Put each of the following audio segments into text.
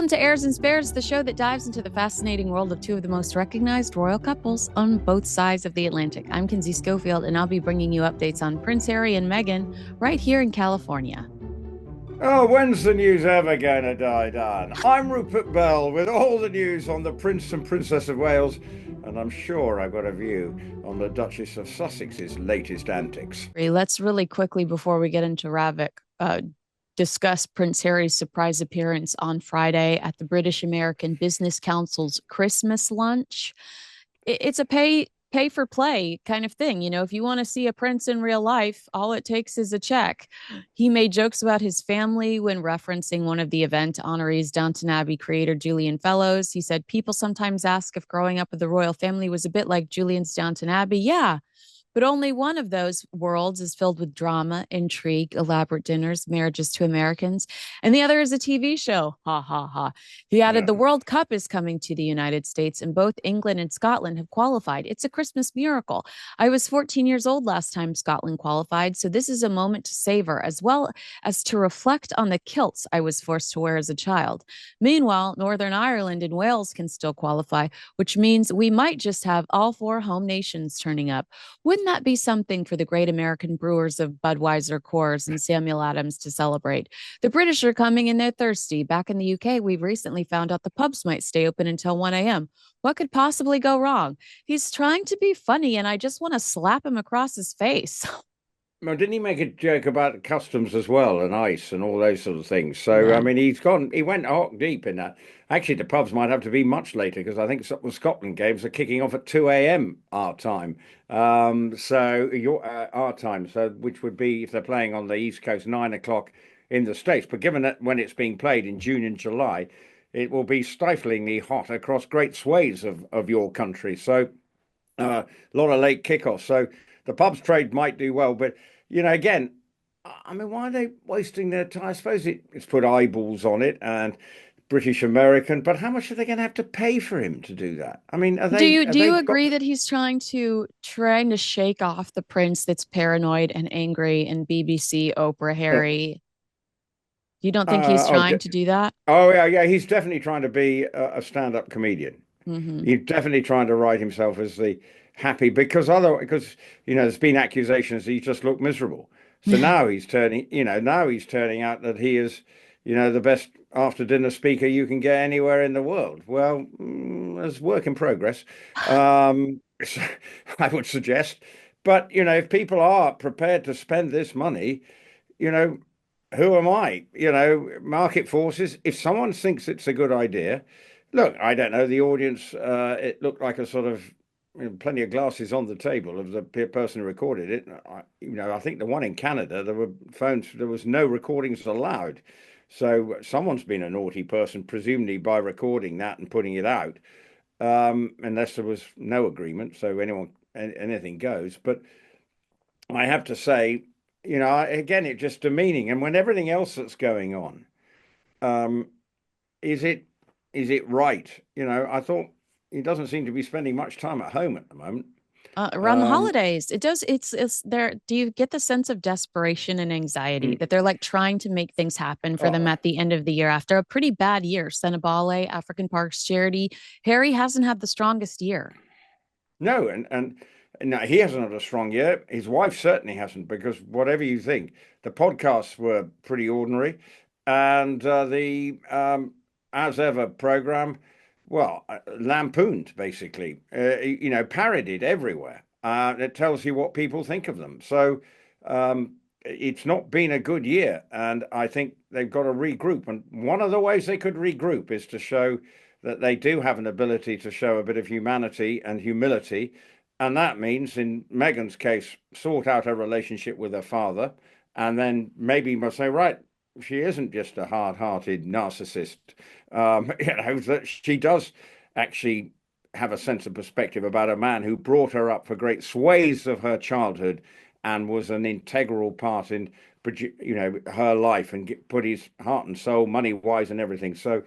Welcome to Heirs and Spares, the show that dives into the fascinating world of two of the most recognized royal couples on both sides of the Atlantic. I'm Kinsey Schofield, and I'll be bringing you updates on Prince Harry and Meghan right here in California. Oh, when's the news ever going to die down? I'm Rupert Bell with all the news on the Prince and Princess of Wales, and I'm sure I've got a view on the Duchess of Sussex's latest antics. Let's really quickly, before we get into Ravik, discuss Prince Harry's surprise appearance on Friday at the British American Business Council's Christmas lunch. It's a pay for play kind of thing. You know, if you want to see a prince in real life, all it takes is a check. He made jokes about his family when referencing one of the event honorees, Downton Abbey creator Julian Fellows. He said, people sometimes ask if growing up with the royal family was a bit like Julian's Downton Abbey. Yeah, but only one of those worlds is filled with drama, intrigue, elaborate dinners, marriages to Americans, and the other is a TV show. Ha ha ha. He added, Yeah. the World Cup is coming to the United States, and both England and Scotland have qualified. It's a Christmas miracle. I was 14 years old last time Scotland qualified, so this is a moment to savor, as well as to reflect on the kilts I was forced to wear as a child. Meanwhile, Northern Ireland and Wales can still qualify, which means we might just have all four home nations turning up. Wouldn't that be something for the great American brewers of Budweiser, Coors, and Samuel Adams to celebrate? The British are coming and they're thirsty. Back in the UK, we've recently found out the pubs might stay open until 1 a.m. What could possibly go wrong? He's trying to be funny, and I just want to slap him across his face. Well, didn't he make a joke about customs as well and ice and all those sort of things? So, I Yeah. mean, he went hawk deep in that. Actually, the pubs might have to be much later because I think some of the Scotland games are kicking off at 2 a.m. our time. So our time, so which would be if they're playing on the East Coast, 9 o'clock in the States. But given that when it's being played in June and July, it will be stiflingly hot across great swathes of your country. So, a lot of late kickoffs. So the pubs trade might do well, but again, I mean, why are they wasting their time? I suppose it's put eyeballs on it and British American, but how much are they going to have to pay for him to do that? I mean, Do you have do they you got? agree that he's trying to shake off the prince that's paranoid and angry and BBC Oprah Uh, Harry? You don't think he's oh, trying to do that? yeah, yeah. He's definitely trying to be a stand-up comedian. Hmm. He's definitely trying to write himself as the happy because there's been accusations that he just looked miserable. So now he's turning out that he is, the best after dinner speaker you can get anywhere in the world. Well, there's work in progress. So I would suggest, but if people are prepared to spend this money, you know, who am I? Market forces. If someone thinks it's a good idea, look, I don't know. The audience, it looked like a sort of plenty of glasses on the table of the person who recorded it. I think the one in Canada, there were phones, there was no recordings allowed. So someone's been a naughty person, presumably by recording that and putting it out, unless there was no agreement. So anything goes. But I have to say, again, it's just demeaning. And when everything else that's going on, um, is it is it right? I thought he doesn't seem to be spending much time at home at the moment. Around the Um, holidays, it does. It's there. Do you get the sense of desperation and anxiety mm, that they're like trying to make things happen for them oh, at the end of the year after a pretty bad year? Senebale, African Parks Charity. Harry hasn't had the strongest year. no, and no, he hasn't had a strong year. His wife certainly hasn't, because whatever you think, the podcasts were pretty ordinary, and the as ever program, well, lampooned basically, parodied everywhere. It tells you what people think of them. So it's not been a good year, and I think they've got to regroup. And one of the ways they could regroup is to show that they do have an ability to show a bit of humanity and humility. And that means, in Meghan's case, sort out her relationship with her father, and then maybe must say, right, she isn't just a hard-hearted narcissist. That she does actually have a sense of perspective about a man who brought her up for great swathes of her childhood and was an integral part in, her life, and put his heart and soul, money wise, and everything. So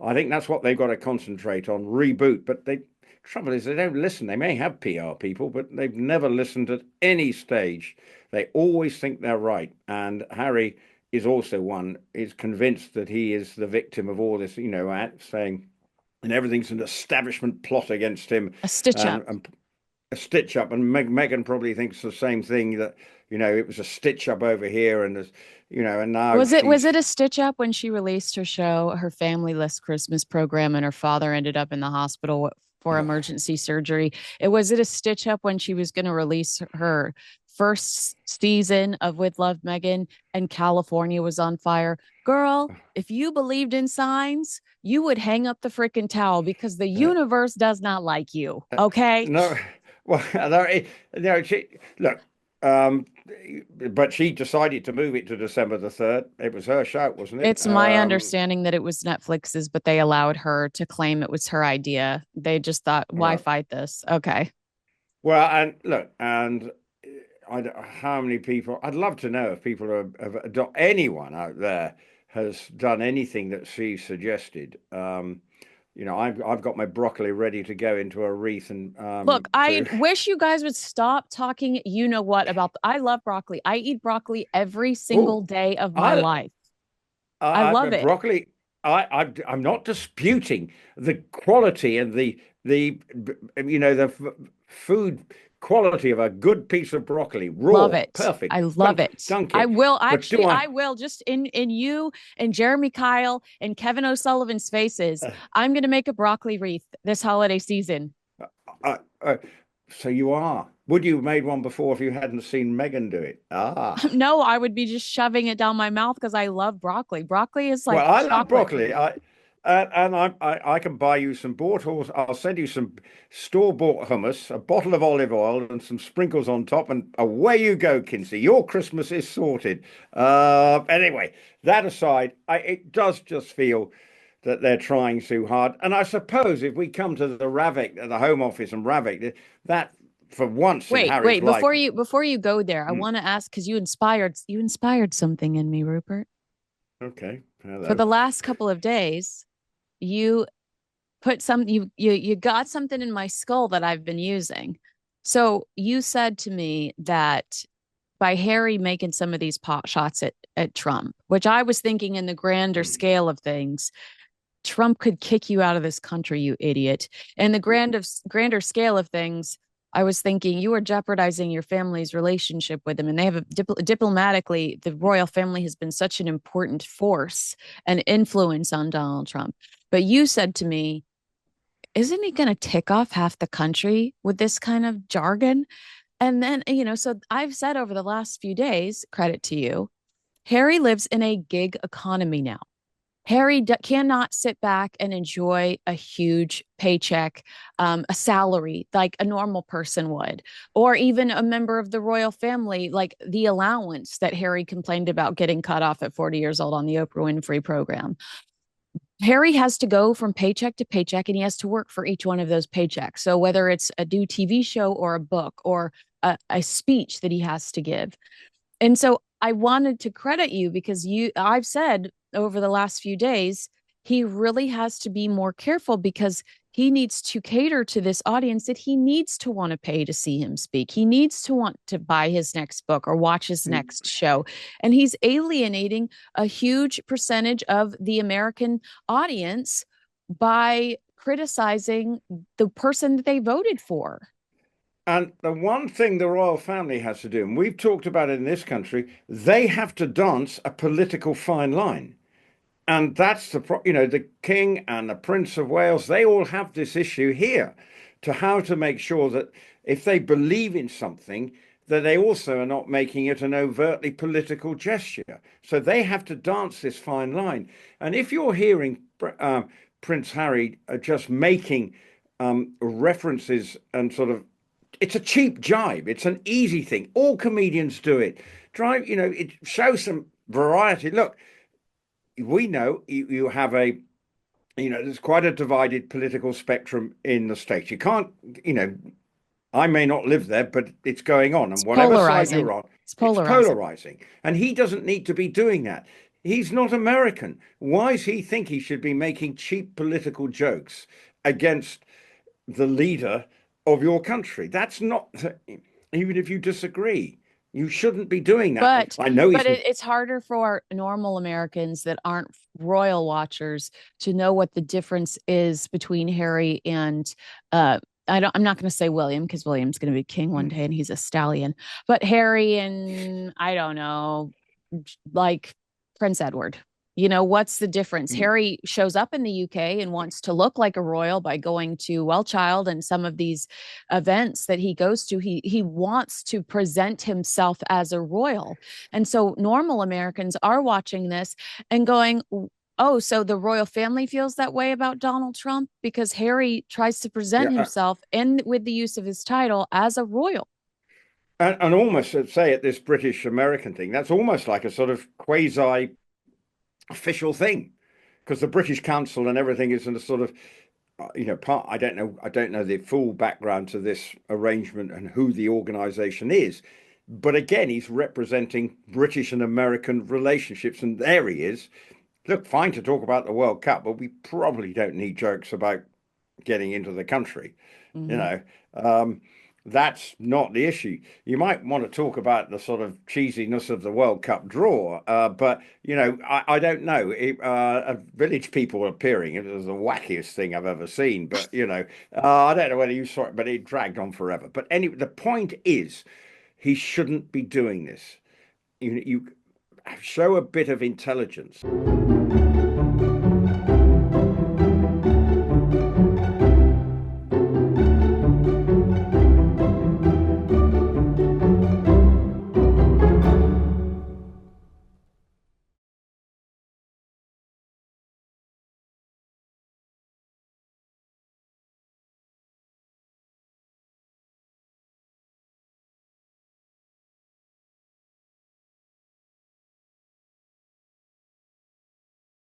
I think that's what they've got to concentrate on, reboot. But the trouble is they don't listen. They may have PR people, but they've never listened at any stage. They always think they're right. And Harry is also one is convinced that he is the victim of all this, saying, and everything's an establishment plot against him, A stitch up. and a stitch up. And Meghan probably thinks the same thing, that it was a stitch up over here, and there's, and now Was it she's a stitch up when she released her show, her Family List Christmas program, and her father ended up in the hospital for emergency surgery? Was it a stitch up when she was going to release her first season of With Love, Megan, and California was on fire? Girl, if you believed in signs, you would hang up the freaking towel because the uh, universe does not like you. Okay. no, well, no, look, um, but she decided to move it to December the 3rd. It was her shout, wasn't it? It's my understanding that it was Netflix's, but they allowed her to claim it was her idea. They just thought, why Well, fight this? Okay. well, and look, and how many people? I'd love to know if people anyone out there has done anything that she suggested. I've got my broccoli ready to go into a wreath, and Look, I to wish you guys would stop talking, you know what, about I love broccoli. I eat broccoli every single oh, day of my I life. I love it. broccoli. I'm not disputing the quality and the food quality of a good piece of broccoli, Love raw, it. perfect. I love it. Dunk I it. will But actually, do I? I will just in you and Jeremy Kyle and Kevin O'Sullivan's faces. Uh, I'm going to make a broccoli wreath this holiday season. uh, uh, so you are. Would you have made one before if you hadn't seen Meghan do it? Ah. No, I would be just shoving it down my mouth because I love broccoli. Broccoli is like Well, I love chocolate to broccoli. me. I can buy you some bought, or I'll send you some store-bought hummus, a bottle of olive oil, and some sprinkles on top, and away you go, Kinsey. Your Christmas is sorted. Anyway, that aside, it does just feel that they're trying too hard. And I suppose if we come to the Home Office and Ravik, that for once in Harry's Wait, life. before you go there, I Mm, want to ask because you inspired something in me, Rupert. okay, For hello. the last couple of days, you you got something in my skull that I've been using. So you said to me that by Harry making some of these pot shots at Trump, which I was thinking in the grander Mm. scale of things, Trump could kick you out of this country, you idiot. And the grander scale of things, I was thinking you are jeopardizing your family's relationship with him. And they have diplomatically, the royal family has been such an important force and influence on Donald Trump. But you said to me, isn't he going to tick off half the country with this kind of jargon? And then, so I've said over the last few days, credit to you, Harry lives in a gig economy now. Harry cannot sit back and enjoy a huge paycheck, a salary like a normal person would, or even a member of the royal family, like the allowance that Harry complained about getting cut off at 40 years old on the Oprah Winfrey program. Harry has to go from paycheck to paycheck and he has to work for each one of those paychecks. So whether it's a new TV show or a book or a speech that he has to give. And so I wanted to credit you because I've said over the last few days, he really has to be more careful because he needs to cater to this audience that he needs to want to pay to see him speak. He needs to want to buy his next book or watch his next show. And he's alienating a huge percentage of the American audience by criticizing the person that they voted for. And the one thing the royal family has to do, and we've talked about it in this country, they have to dance a political fine line. And that's the King and the Prince of Wales, they all have this issue here to how to make sure that if they believe in something, that they also are not making it an overtly political gesture. So they have to dance this fine line. And if you're hearing Prince Harry just making references and sort of, it's a cheap jibe. It's an easy thing. All comedians do it. It shows some variety. Look, we know you have there's quite a divided political spectrum in the States. You can't, I may not live there, but it's going on. It's And whatever side you're polarizing. on, It's it's polarizing. polarizing. And he doesn't need to be doing that. He's not American. Why does he think he should be making cheap political jokes against the leader of your country? That's not, even if you disagree. You shouldn't be doing that. And But I know he's it's harder for normal Americans that aren't royal watchers to know what the difference is between Harry and I'm not going to say William because William's going to be king one day and he's a stallion. But Harry and I don't know, like Prince Edward. You know, what's the difference? Harry shows up in the UK and wants to look like a royal by going to Well Child and some of these events that he goes to. He wants to present himself as a royal. And so normal Americans are watching this and going, oh, so the royal family feels that way about Donald Trump because Harry tries to present yeah, himself and with the use of his title as a royal. and almost say at this British American thing, that's almost like a sort of quasi official thing, because the British Council and everything is in a sort of part. I don't know the full background to this arrangement and who the organization is, but again, he's representing British and American relationships, and there he is. Look, fine to talk about the World Cup, but we probably don't need jokes about getting into the country. You Mm-hmm. know, that's not the issue. You might want to talk about the sort of cheesiness of the World Cup draw, but I don't know. Village people appearing, it was the wackiest thing I've ever seen. But I don't know whether you saw it, but it dragged on forever. But anyway, the point is, he shouldn't be doing this. You show a bit of intelligence.